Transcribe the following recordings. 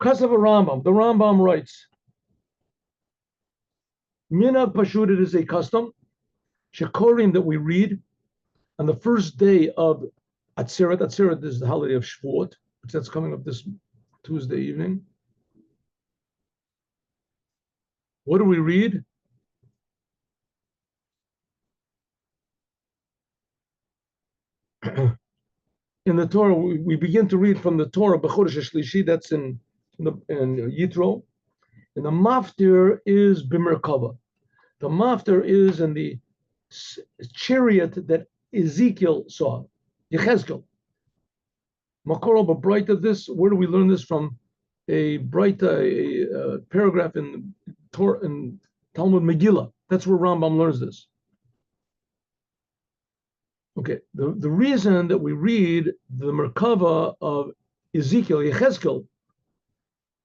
Kasav Rambam. The Rambam writes, Minag Pashut, it is a custom, Shekorim, that we read on the first day of Atzeret. Atzeret is the holiday of Shavuot, which that's coming up this Tuesday evening. What do we read? In the Torah, we begin to read from the Torah, B'chodesh HaShlishi, that's in Yitro. And the Maftir is B'merkava. The Maftir is in the chariot that Ezekiel saw, Yechezkel. Makor B'Braita, this, where do we learn this from? A Braita, a paragraph in Torah, in Talmud Megillah. That's where Rambam learns this. Okay, the reason that we read the Merkava of Ezekiel, Yechezkel,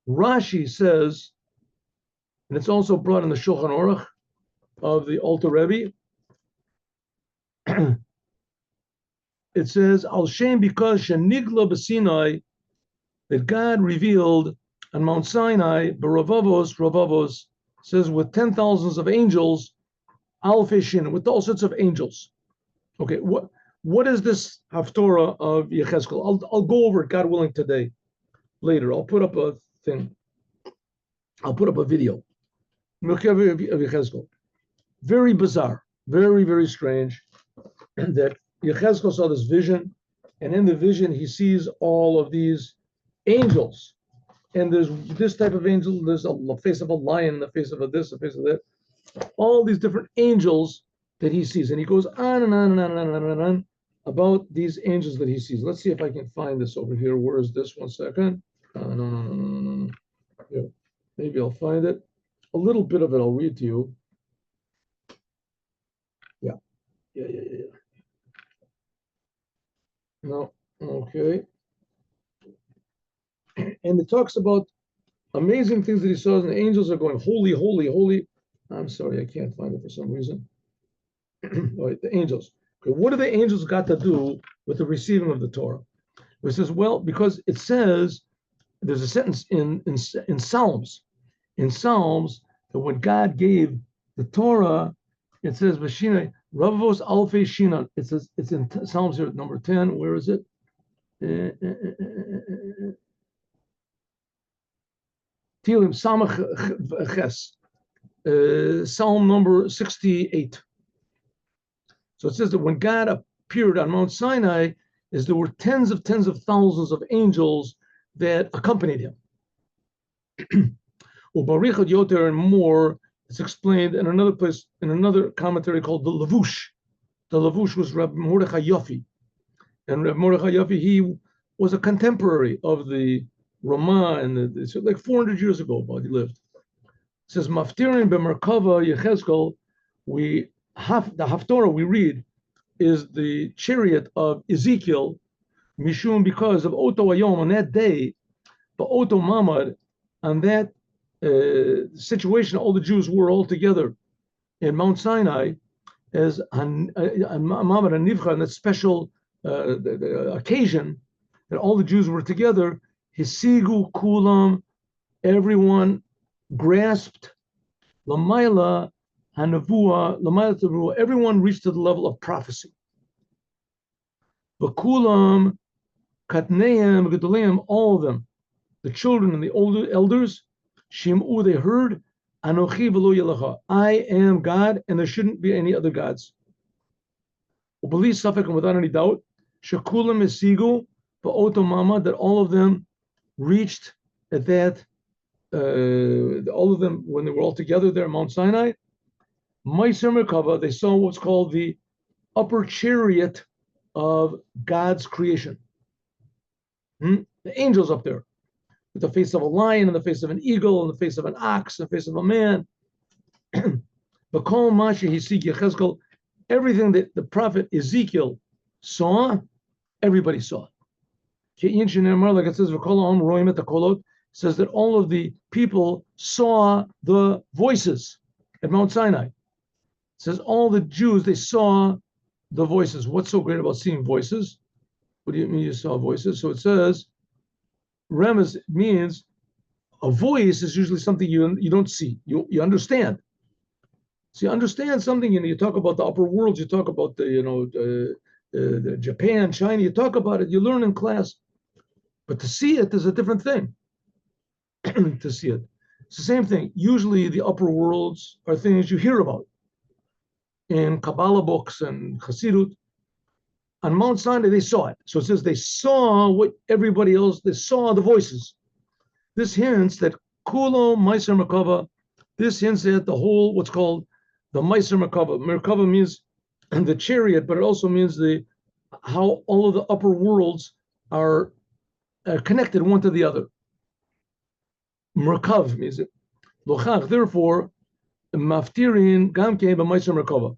Rashi says, and it's also brought in the Shulchan Aruch of the Alter Rebbe, it says, Al Shem, because Shenigla b'Sinai, that God revealed on Mount Sinai, Ravavos, says with 10,000s of angels, Alfei Shin, with all sorts of angels. Okay, what is this Haftorah of Yechezkel? I'll go over it, God willing, today. Later, I'll put up a thing. I'll put up a video. Of Yechezkel. Very bizarre, very, very strange that Yechezkel saw this vision, and in the vision he sees all of these angels. And there's this type of angel, there's the face of a lion, the face of a this, the face of that. All these different angels that he sees, and he goes on and on and on and on and on and on about these angels that he sees. Let's see if I can find this over here. Where is this? 1 second. No. Yeah, maybe I'll find it. A little bit of it I'll read to you. Yeah. No, okay. And it talks about amazing things that he saw, and the angels are going, holy, holy, holy. I'm sorry, I can't find it for some reason. All right, the angels. Okay, what do the angels got to do with the receiving of the Torah? It says, well, because it says, there's a sentence in Psalms. In Psalms, that when God gave the Torah, it says, Vashina, Ravos Alfei Shinan. It says, it's in Psalms here, number 10. Where is it? Tilim Samach Ches. Psalm number 68. So it says that when God appeared on Mount Sinai, there were tens of thousands of angels that accompanied him. Ubarichad Yoter, and more, it's explained in another place, in another commentary called the Lavush. The Lavush was Reb Mordechai Yofi. And Reb Mordechai Yofi, he was a contemporary of the Ramah, and it's like 400 years ago, but he lived. It says, Maftirin b'Merkava Yechezkel, the Haftorah we read is the chariot of Ezekiel, Mishum, because of Oto Ayom, on that day, but Oto Mamad, on that situation, all the Jews were all together in Mount Sinai as Mamad and Nivcha, on that special occasion that all the Jews were together. Hisigu Kulam, everyone grasped Lamaila Hanavua, Lamaila Tavua, everyone reached to the level of prophecy. Vakulam, Katneim, Gedolim, all of them, the children and the older elders, Shimu, they heard, Anochi v'lo yelacha, I am God, and there shouldn't be any other gods. Ubali Safek, and without any doubt, Shakulam Esigu, Va'oto Mama, that all of them reached at that, all of them, when they were all together there at Mount Sinai, Meiser Merkava, they saw what's called the upper chariot of God's creation. The angels up there, with the face of a lion, and the face of an eagle, and the face of an ox, and the face of a man. Everything that the prophet Ezekiel saw, everybody saw. Like it says that all of the people saw the voices at Mount Sinai. It says all the Jews, they saw the voices. What's so great about seeing voices? What do you mean you saw voices? So it says, Remez means A voice is usually something you don't see. You understand. So you understand something, and you talk about the upper worlds. You talk about the Japan, China. You talk about it. You learn in class, but to see it is a different thing. To see it, it's the same thing. Usually, the upper worlds are things you hear about in Kabbalah books and Hasidut. On Mount Sinai, they saw it. So it says they saw what everybody else. They saw the voices. This hints that Kulo Meiser Merkava. This hints at the whole what's called the Meiser Merkava. Merkava means the chariot, but it also means how all of the upper worlds are connected one to the other. Merkav means it. Lochach. Therefore, Maftirin Gamke b'Meiser Merkava.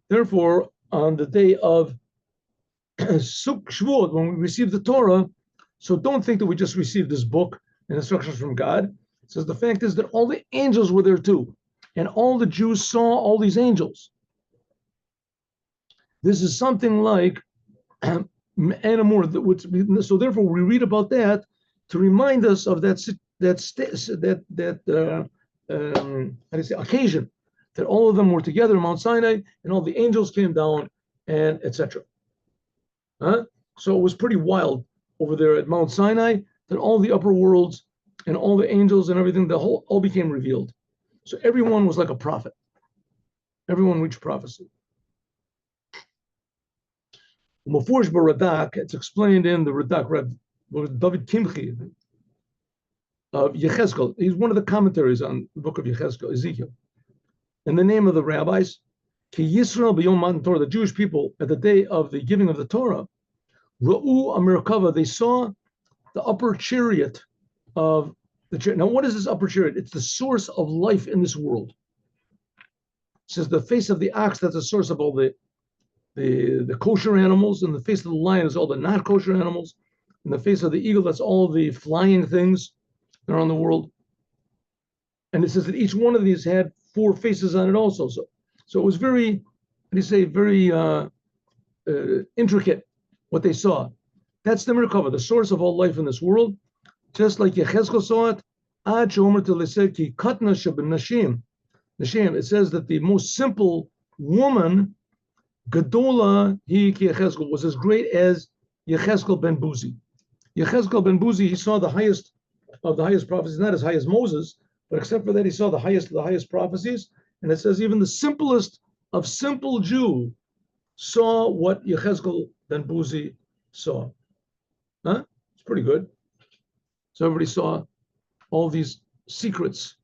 Therefore, on the day of Shavuot, when we receive the Torah, so don't think that we just received this book and instructions from God. It says the fact is that all the angels were there too, and all the Jews saw all these angels. This is something like Anamur. So therefore, we read about that to remind us of that occasion that all of them were together in Mount Sinai, and all the angels came down, and etc. So it was pretty wild over there at Mount Sinai that all the upper worlds and all the angels and everything, all became revealed. So everyone was like a prophet. Everyone reached prophecy. Mefurish Baradak, it's explained in the Radak, David Kimchi of Yechezkel. He's one of the commentaries on the book of Yechezkel, Ezekiel. And the name of the rabbis, Ki Yisrael b'Yom Matan Torah, the Jewish people at the day of the giving of the Torah, Ra'u Amirkava, they saw the upper chariot of the chariot. Now, what is this upper chariot? It's the source of life in this world. It says the face of the ox, that's the source of all the kosher animals, and the face of the lion is all the not kosher animals, and the face of the eagle, that's all the flying things that are on the world. And it says that each one of these had 4 faces on it also. So it was very, very intricate what they saw. That's the Merkava, the source of all life in this world. Just like Yechezkel saw it, it says that the most simple woman, Gadola hi ki Yechezkel, was as great as Yechezkel ben Buzi. Yechezkel ben Buzi, he saw the highest of the highest prophecies, not as high as Moses, but except for that, he saw the highest of the highest prophecies. And it says even the simplest of simple Jew saw what Yechezkel ben Buzi saw. It's pretty good. So everybody saw all these secrets.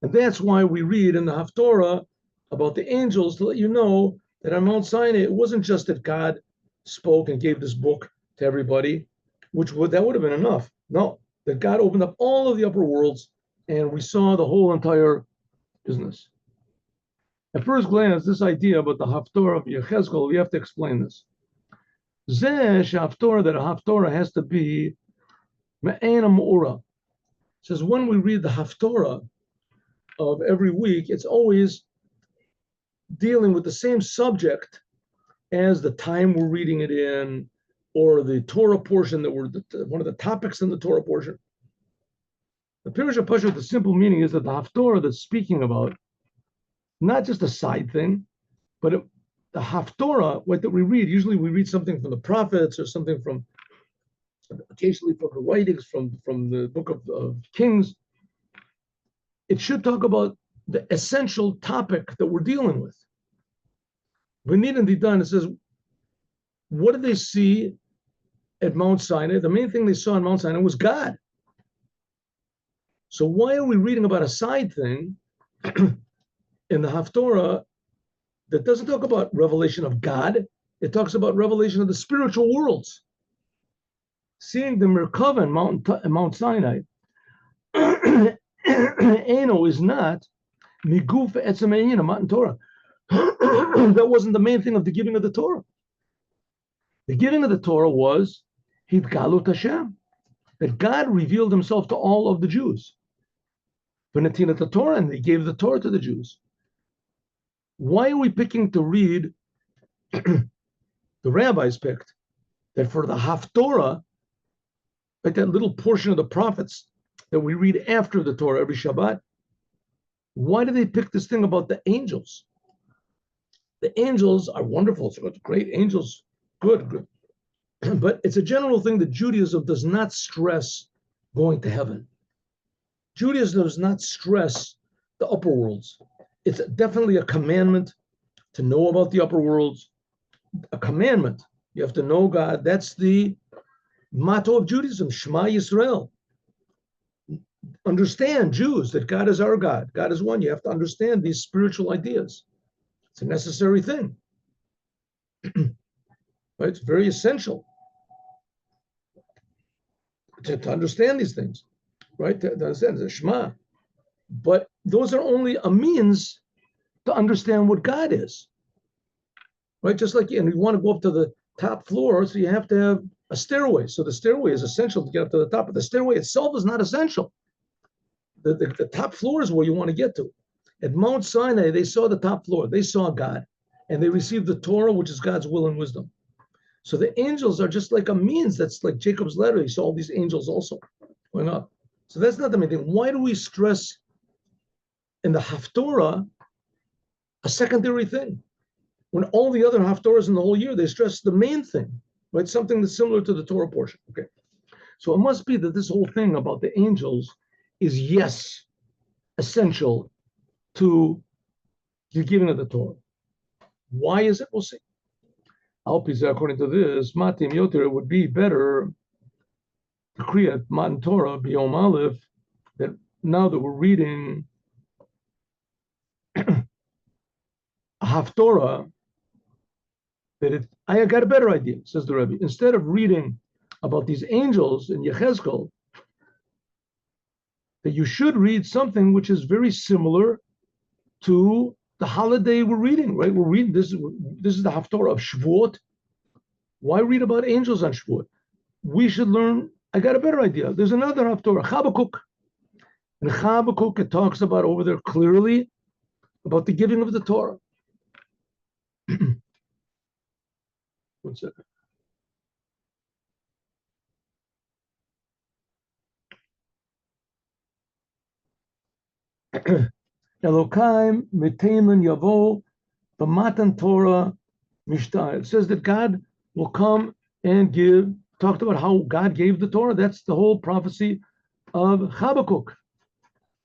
And that's why we read in the Haftorah about the angels to let you know that on Mount Sinai, it wasn't just that God spoke and gave this book to everybody, that would have been enough. No, that God opened up all of the upper worlds and we saw the whole entire business. At first glance, this idea about the Haftorah of Yechezkel, we have to explain this. Haftorah, that a Haftorah has to be Me'ena Mu'ura. Says when we read the Haftorah of every week, it's always dealing with the same subject as the time we're reading it in, or the Torah portion that one of the topics in the Torah portion. The Pirush HaPashut, the simple meaning is that the Haftorah that's speaking about, not just a side thing, but the Haftorah, what that we read, usually we read something from the prophets or something from, occasionally from the writings from the book of Kings. It should talk about the essential topic that we're dealing with. V'nid and Didan, it says, what did they see at Mount Sinai? The main thing they saw on Mount Sinai was God. So why are we reading about a side thing in the Haftorah that doesn't talk about revelation of God? It talks about revelation of the spiritual worlds. Seeing the Merkava in Mount Sinai, Eno is not Miguf Etzamein, Matan Torah. That wasn't the main thing of the giving of the Torah. The giving of the Torah was Hidgalut Hashem, that God revealed himself to all of the Jews. V'natinat the Torah, and they gave the Torah to the Jews. Why are we picking to read, the rabbis picked, that for the Haftorah, like that little portion of the prophets that we read after the Torah every Shabbat. Why do they pick this thing about the angels? The angels are wonderful. So it's great. Angels, good. But it's a general thing that Judaism does not stress going to heaven. Judaism does not stress the upper worlds. It's definitely a commandment to know about the upper worlds. A commandment. You have to know God. That's the motto of Judaism, Shema Yisrael. Understand, Jews, that God is our God. God is one. You have to understand these spiritual ideas. It's a necessary thing. Right? It's very essential to understand these things, right? To understand the Shema. But those are only a means to understand what God is. Right? Just like, and you want to go up to the top floor, so you have to have a stairway. So the stairway is essential to get up to the top, but the stairway itself is not essential. The top floor is where you want to get to. At Mount Sinai, they saw the top floor. They saw God, and they received the Torah, which is God's will and wisdom. So the angels are just like a means. That's like Jacob's ladder. He saw all these angels also going up. So that's not the main thing. Why do we stress in the Haftorah a secondary thing? When all the other Haftorahs in the whole year, they stress the main thing, right? Something that's similar to the Torah portion. Okay. So it must be that this whole thing about the angels is, yes, essential to the giving of the Torah. Why is it? We'll see. Alpiza, according to this, Matim Yoter, it would be better to create Matan Torah, Biyom Aleph, that now that we're reading a Haftorah, that I got a better idea, says the Rebbe. Instead of reading about these angels in Yechezkel, that you should read something which is very similar to the holiday we're reading, right? We're reading this is the Haftorah of Shavuot. Why read about angels on Shavuot? We should learn. I got a better idea. There's another Haftorah, Chabakuk. In Chabakuk, it talks about over there clearly about the giving of the Torah. 1 second. Elokaim miteimen yavo b'matan Torah mishtai. It says that God will come and give. Talked about how God gave the Torah. That's the whole prophecy of Habakkuk.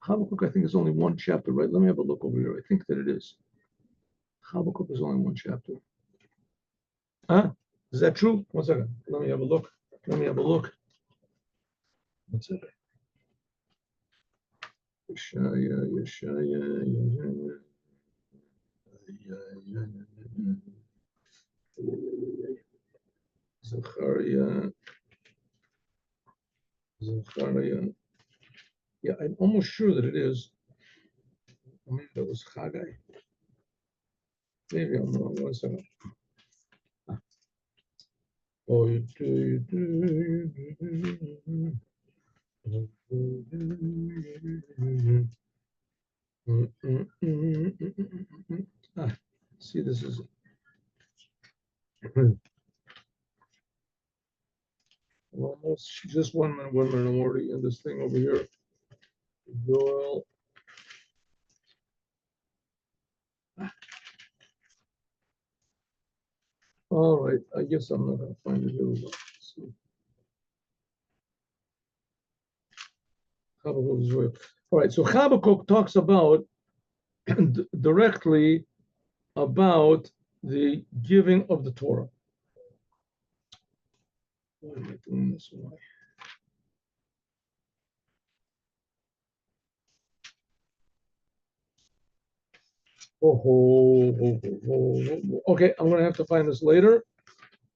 Habakkuk, I think, is only one chapter, right? Let me have a look over here. I think that it is. Habakkuk is only one chapter. Huh? Is that true? 1 second. Let me have a look. 1 second. Zechariah. Yeah, I'm almost sure that it is. Maybe that was Haggai. Maybe I'm wrong. 1 second. Oh, you do. See, this is almost just 1 minute. I'm already in this thing over here. Joel. All right, I guess I'm not going to find it here. Let's see. Habakkuk is right. All right, so Habakkuk talks about directly about the giving of the Torah. Why am I doing this? Why? Okay, I'm going to have to find this later.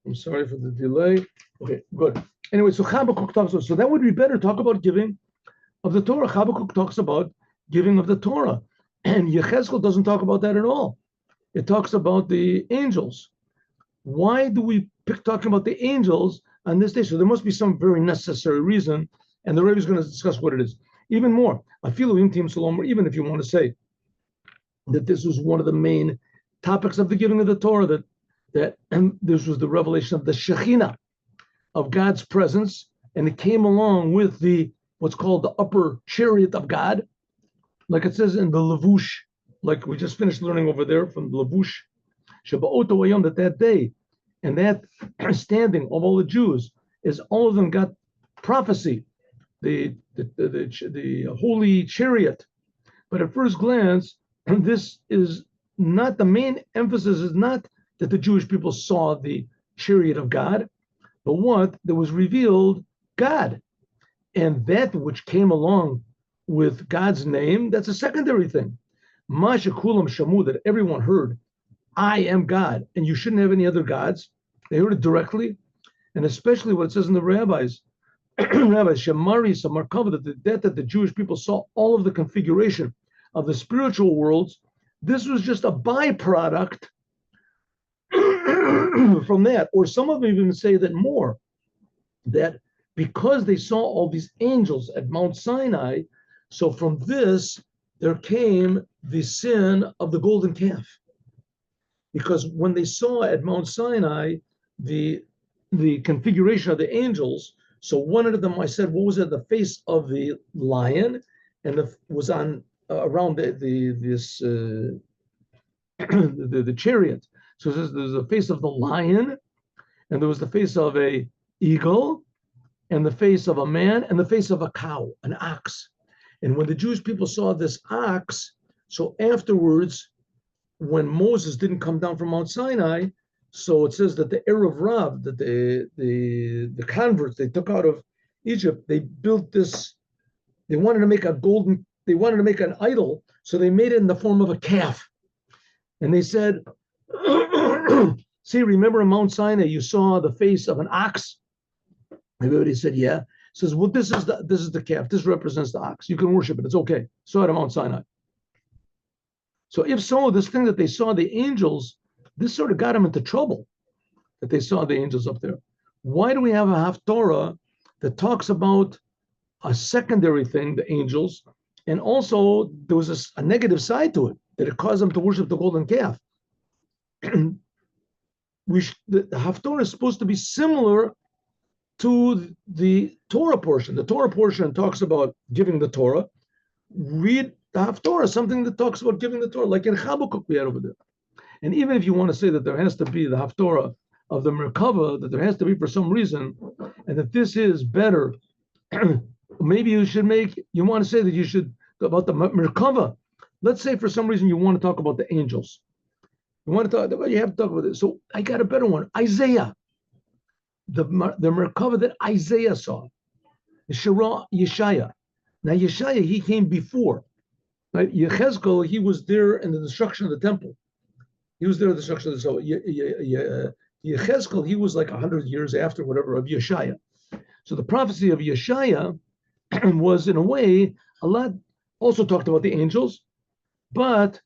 I'm sorry for the delay. Okay, good. Anyway, so Habakkuk talks about, so that would be better. Talk about giving of the Torah. Habakkuk talks about giving of the Torah. And Yechezkel doesn't talk about that at all. It talks about the angels. Why do we pick talking about the angels on this day? So there must be some very necessary reason, and the Rebbe is going to discuss what it is. Even more, Afilu Tim Salom, or even if you want to say that this was one of the main topics of the giving of the Torah, that and this was the revelation of the Shekhinah, of God's presence and it came along with the what's called the upper chariot of God, like it says in the Levush, like we just finished learning over there from the Levush, that day, and that standing of all the Jews is all of them got prophecy, the holy chariot. But at first glance, this is not the main emphasis is not that the Jewish people saw the chariot of God, but what there was revealed God. And that which came along with God's name, that's a secondary thing. Masha Kulam Shamu, that everyone heard, I am God, and you shouldn't have any other gods. They heard it directly, and especially what it says in the rabbis, Shemari Samarkava, that the Jewish people saw all of the configuration of the spiritual worlds. This was just a byproduct from that. Or some of them even say that more, that because they saw all these angels at Mount Sinai, so from this there came the sin of the golden calf. Because when they saw at Mount Sinai the configuration of the angels, so one of them, I said, what was it? The face of the lion, and was on around the chariot. So it says there's the face of the lion, and there was the face of a eagle, and the face of a man, and the face of a cow, an ox. And when the Jewish people saw this ox, so afterwards, when Moses didn't come down from Mount Sinai, so it says that the Erev Rav, that the converts they took out of Egypt, they built this. They wanted to make an idol, so they made it in the form of a calf. And they said, "See, remember in Mount Sinai you saw the face of an ox?" Everybody said, "Yeah." Says, "Well, this is the calf. This represents the ox. You can worship it. It's okay." Saw it at Mount Sinai. So if so, this thing that they saw the angels, this sort of got them into trouble, that they saw the angels up there. Why do we have a Haftorah that talks about a secondary thing, the angels, and also there was a negative side to it, that it caused them to worship the golden calf? The Haftorah is supposed to be similar to the Torah portion. The Torah portion talks about giving the Torah. Read the Haftorah, something that talks about giving the Torah, like in Habakkuk we had over there. And even if you want to say that there has to be the Haftorah of the Merkava, that there has to be for some reason, and that this is better, maybe you want to say that you should, about the Merkava. Let's say for some reason you want to talk about the angels. You want to talk about, you have to talk about it. So I got a better one, Isaiah. The Merkava that Isaiah saw, Yeshaya. Now Yeshaya, he came before. Right? Yechezkel, he was there in the destruction of the temple. He was there in the destruction of the temple. Yechezkel, he was like 100 years after whatever of Yeshaya. So the prophecy of Yeshaya was in a way a lot, also talked about the angels, but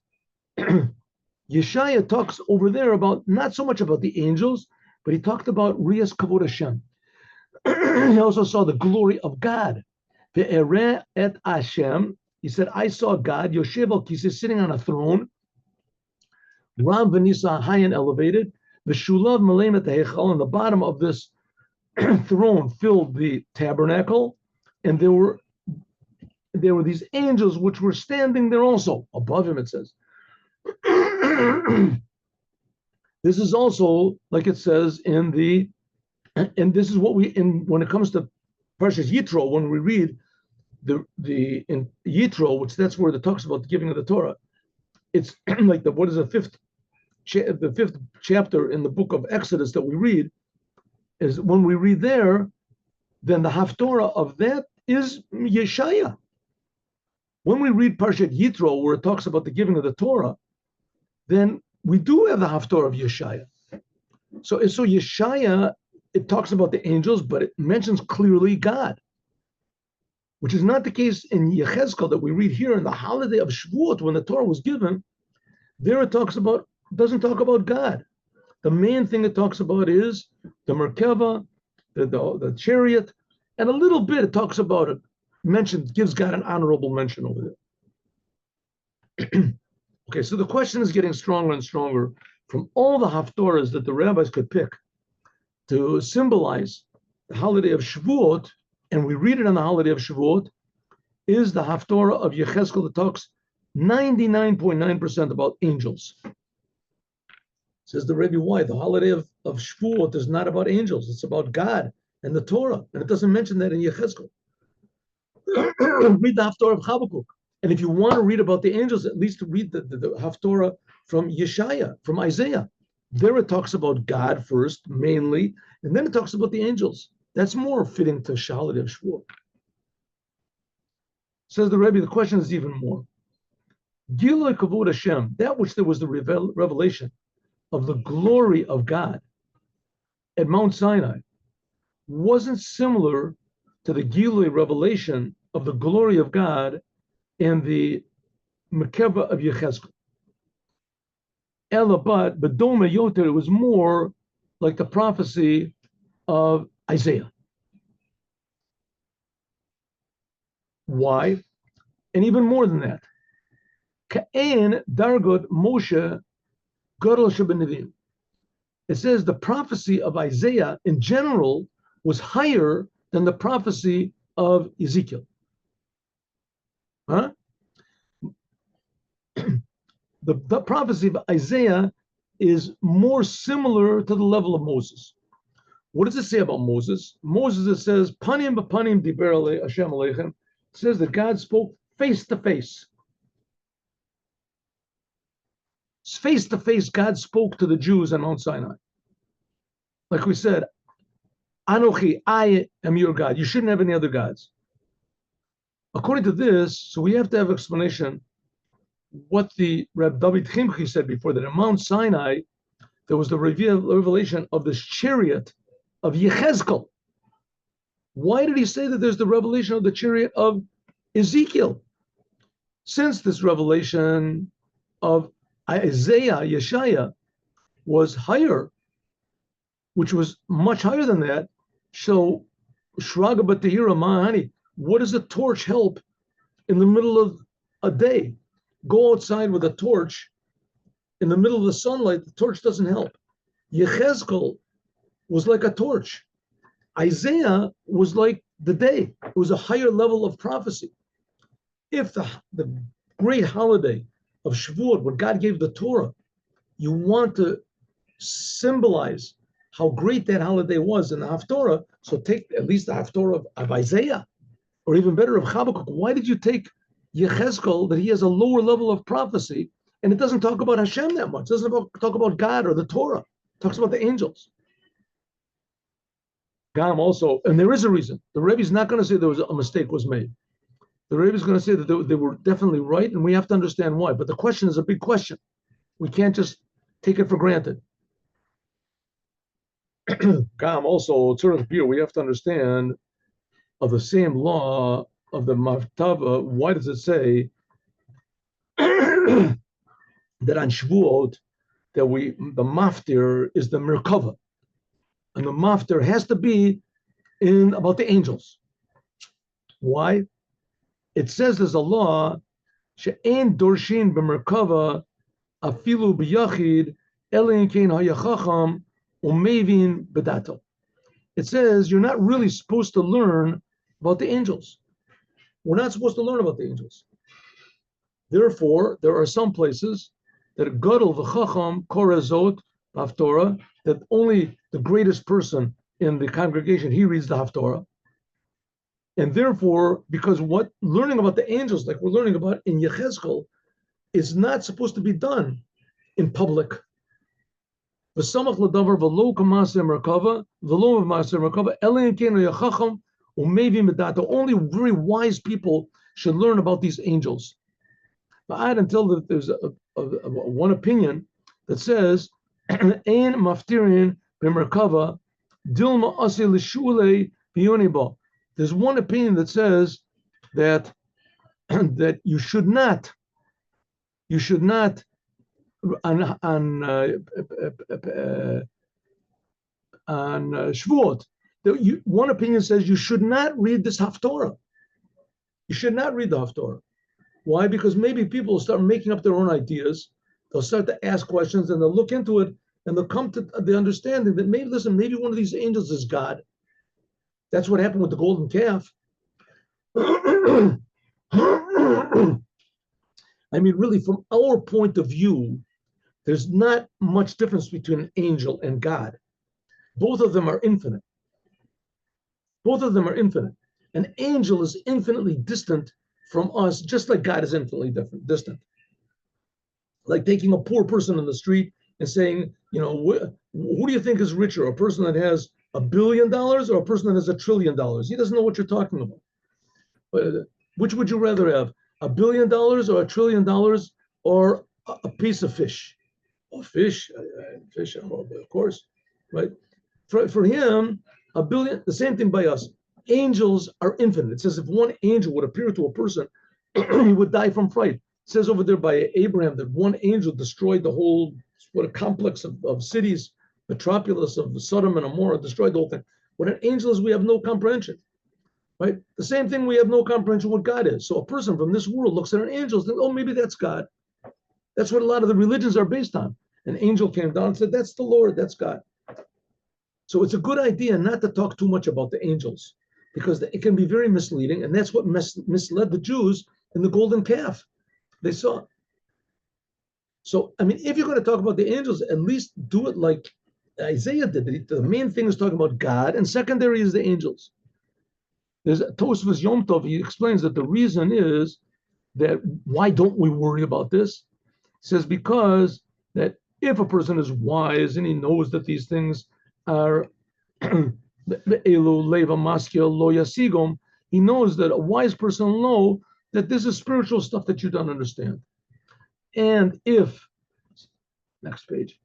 Yeshaya talks over there about not so much about the angels, but he talked about Rias Kavod Hashem. He also saw the glory of God. Ve'ereh et Hashem. He said, I saw God, Yoshev al Kiseh, sitting on a throne, Ram v'nisa, high and elevated, V'shulav malem et hechal, on the bottom of this throne filled the tabernacle, and there were these angels which were standing there also, above him, it says. This is also, like it says in and this is what when it comes to Parshas Yitro, when we read in Yitro, which that's where it talks about the giving of the Torah, it's like the fifth chapter in the book of Exodus that we read, is when we read there, then the Haftorah of that is Yeshaya. When we read Parshat Yitro, where it talks about the giving of the Torah, then we do have the Haftorah of Yeshaya. So Yeshaya, it talks about the angels, but it mentions clearly God, which is not the case in Yechezkel that we read here in the holiday of Shavuot when the Torah was given. There it doesn't talk about God. The main thing it talks about is the Merkava, the chariot, and a little bit it talks about it, gives God an honorable mention over there. Okay, so the question is getting stronger and stronger from all the Haftorahs that the rabbis could pick to symbolize the holiday of Shavuot. and we read it on the holiday of Shavuot, is the Haftorah of Yechezkel that talks 99.9% about angels. Says the Rebbe, why? The holiday of Shavuot is not about angels. It's about God and the Torah. And it doesn't mention that in Yechezkel. Read the Haftorah of Habakkuk. And if you want to read about the angels, at least read the Haftorah from Yeshaya, from Isaiah. There it talks about God first, mainly, and then it talks about the angels. That's more fitting to holiday of Shavuot. Says the Rebbe, the question is even more. Giloi Kavod Hashem, that which there was the revelation of the glory of God at Mount Sinai, wasn't similar to the Gilui revelation of the glory of God in the Mekeva of Yechezkel. Elabat, Bedome Yoter, it was more like the prophecy of Isaiah. Why? And even more than that. Ka'en Dargot Moshe Gadol Shebenivim. It says the prophecy of Isaiah in general was higher than the prophecy of Ezekiel. Huh? The prophecy of Isaiah is more similar to the level of Moses. What does it say about Moses? Moses, it says, Panim b'panim diber Hashem aleichem. It says that God spoke face to face. Face to face, God spoke to the Jews on Mount Sinai. Like we said, Anochi, I am your God. You shouldn't have any other gods. According to this, so we have to have explanation what the Reb David Chimchi said before, that in Mount Sinai, there was the revelation of this chariot of Yechezkel. Why did he say that there's the revelation of the chariot of Ezekiel? Since this revelation of Isaiah, Yeshaya, was higher, which was much higher than that, so Shraga Batahira Mahani, what does a torch help in the middle of a day? Go outside with a torch in the middle of the sunlight, the torch doesn't help. Yechezkel was like a torch. Isaiah was like the day. It was a higher level of prophecy. If the great holiday of Shavuot, when God gave the Torah, you want to symbolize how great that holiday was in the Haftorah, so take at least the Haftorah of Isaiah, or even better of Habakkuk. Why did you take Yechezkel, that he has a lower level of prophecy, and it doesn't talk about Hashem that much? It doesn't talk about God or the Torah. It talks about the angels. Gam also, and there is a reason. The Rebbe is not going to say there was a mistake was made. The Rebbe is going to say that they were definitely right, and we have to understand why. But the question is a big question. We can't just take it for granted. Gam also, we have to understand of the same law of the Maftava. Why does it say that on Shavuot that the Maftir is the Merkava? And the Maftir has to be in about the angels. Why? It says there's a law, she'en dorshin b'merkava afilu b'yachid elin kein hayachacham umevin bedato. It says you're not really supposed to learn about the angels. We're not supposed to learn about the angels. Therefore, there are some places that gadol v'chacham korezot haftorah, that only the greatest person in the congregation, he reads the haftorah. And therefore, because what learning about the angels, like we're learning about in Yechezkel, is not supposed to be done in public. Only very wise people should learn about these angels. But until there's one opinion that says, "Ein maftirin b'merkava dilma asi l'shulei b'yonibo." There's one opinion that says that you should not on Shavuot. One opinion says you should not read this Haftorah. You should not read the Haftorah. Why? Because maybe people will start making up their own ideas. They'll start to ask questions, and they'll look into it, and they'll come to the understanding that maybe one of these angels is God. That's what happened with the golden calf. I mean, really, from our point of view, there's not much difference between an angel and God. Both of them are infinite. Both of them are infinite. An angel is infinitely distant from us, just like God is infinitely distant. Like taking a poor person on the street and saying, who do you think is richer, a person that has $1 billion or a person that has $1 trillion? He doesn't know what you're talking about. But which would you rather have, $1 billion or $1 trillion or a piece of fish? Oh, fish, of course, right? For him, a billion, the same thing by us. Angels are infinite. It says if one angel would appear to a person, he would die from fright. It says over there by Abraham that one angel destroyed the whole, what a complex of cities, metropolis of Sodom and Gomorrah, destroyed the whole thing. What an angel is, we have no comprehension, right? The same thing, we have no comprehension what God is. So a person from this world looks at an angel and thinks, oh, maybe that's God. That's what a lot of the religions are based on. An angel came down and said, that's the Lord, that's God. So it's a good idea not to talk too much about the angels because it can be very misleading. And that's what misled the Jews in the golden calf. They saw. So, I mean, if you're going to talk about the angels, at least do it like Isaiah did. The main thing is talking about God, and secondary is the angels. There's Tosfos Yom Tov. He explains that the reason is that why don't we worry about this? He says because that if a person is wise and he knows that these things are he knows that a wise person will know that this is spiritual stuff that you don't understand. And if, next page.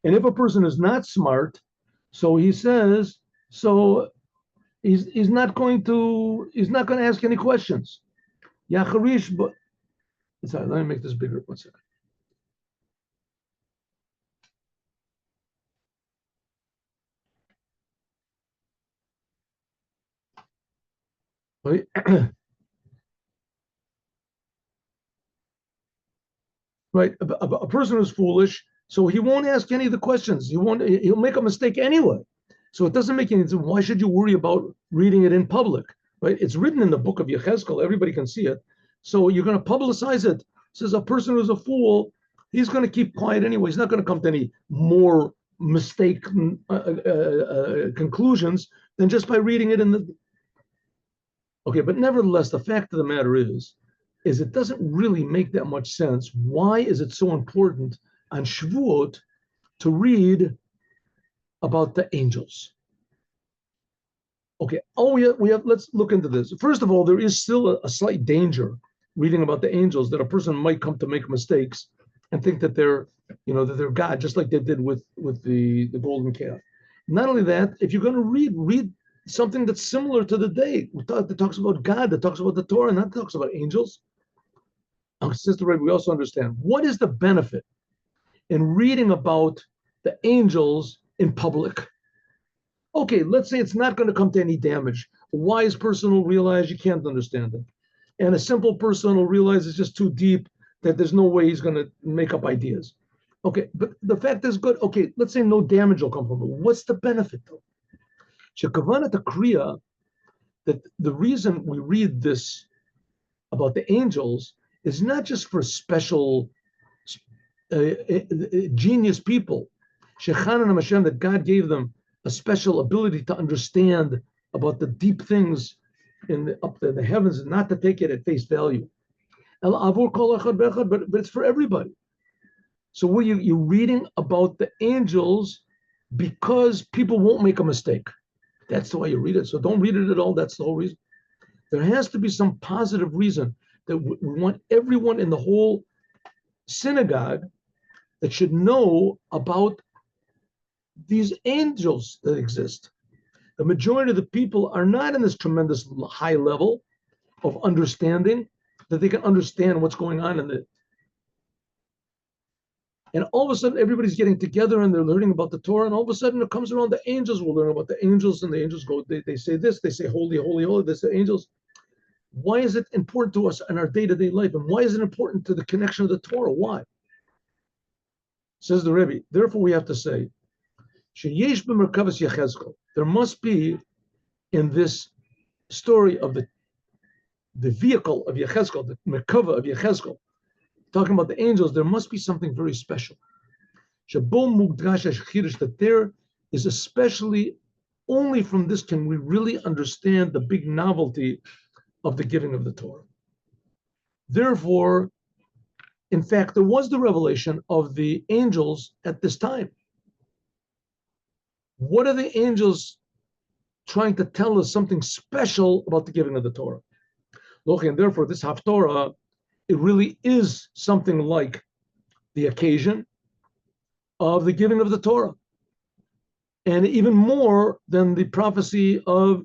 And if a person is not smart, so he says, so he's not going to ask any questions. Yacharish, but sorry, let me make this bigger. 1 second. Right? Right. A person who's foolish, so he won't ask any of the questions. He'll make a mistake anyway. So it doesn't make any sense. Why should you worry about reading it in public? Right? It's written in the book of Yechezkel. Everybody can see it. So you're going to publicize it. It says a person who's a fool, he's going to keep quiet anyway. He's not going to come to any more mistake conclusions than just by reading it in the. Okay, but nevertheless, the fact of the matter is it doesn't really make that much sense. Why is it so important on Shavuot to read about the angels? Okay, we have. Let's look into this. First of all, there is still a slight danger reading about the angels that a person might come to make mistakes and think that they're God, just like they did with the golden calf. Not only that, if you're going to read something that's similar to the day that talks about God, that talks about the Torah, and that talks about angels. Sister Rebbe, we also understand what is the benefit in reading about the angels in public. Okay, let's say it's not going to come to any damage. A wise person will realize you can't understand it. And a simple person will realize it's just too deep, that there's no way he's going to make up ideas. Okay, but the fact is good. Okay, let's say no damage will come from it. What's the benefit though? Shekavanat Kriya, that the reason we read this about the angels is not just for special genius people, Shechan and Hashem, that God gave them a special ability to understand about the deep things up in the heavens, and not to take it at face value. But it's for everybody. So what you're reading about the angels because people won't make a mistake. That's the way you read it. So don't read it at all. That's the whole reason. There has to be some positive reason that we want everyone in the whole synagogue that should know about these angels that exist. The majority of the people are not in this tremendous high level of understanding that they can understand what's going on in the. And all of a sudden, everybody's getting together and they're learning about the Torah. And all of a sudden, it comes around the angels. We'll learn about the angels, and the angels go. They say this. They say holy, holy, holy. They say angels. Why is it important to us in our day-to-day life? And why is it important to the connection of the Torah? Why? Says the Rebbe, therefore we have to say, there must be in this story of the vehicle of Yechezkel, the Merkava of Yechezkel, talking about the angels, there must be something very special. That there is especially, only from this can we really understand the big novelty of the giving of the Torah. Therefore, in fact, there was the revelation of the angels at this time. What are the angels trying to tell us something special about the giving of the Torah? And therefore, this Haftorah, it really is something like the occasion of the giving of the Torah. And even more than the prophecy of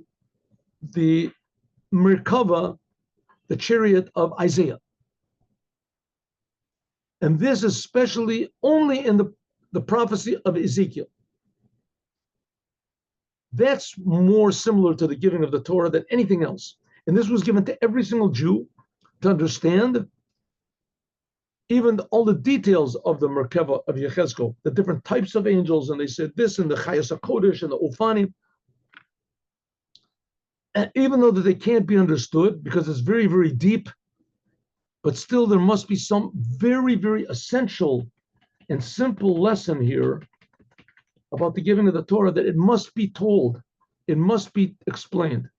the Merkava, the chariot of Isaiah. And this is especially only in the prophecy of Ezekiel. That's more similar to the giving of the Torah than anything else. And this was given to every single Jew to understand even all the details of the Merkava of Yechezkel, the different types of angels, and they said this and the Chayas HaKodesh and the Ufanim. And even though that they can't be understood because it's very, very deep, but still there must be some very, very essential and simple lesson here about the giving of the Torah, that it must be told, it must be explained.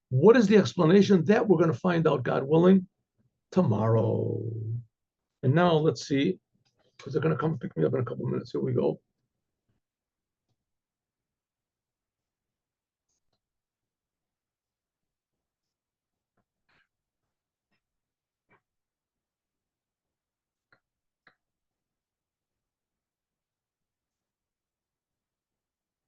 What is the explanation? That we're going to find out, God willing, tomorrow. And now let's see, because they're going to come pick me up in a couple of minutes. Here we go.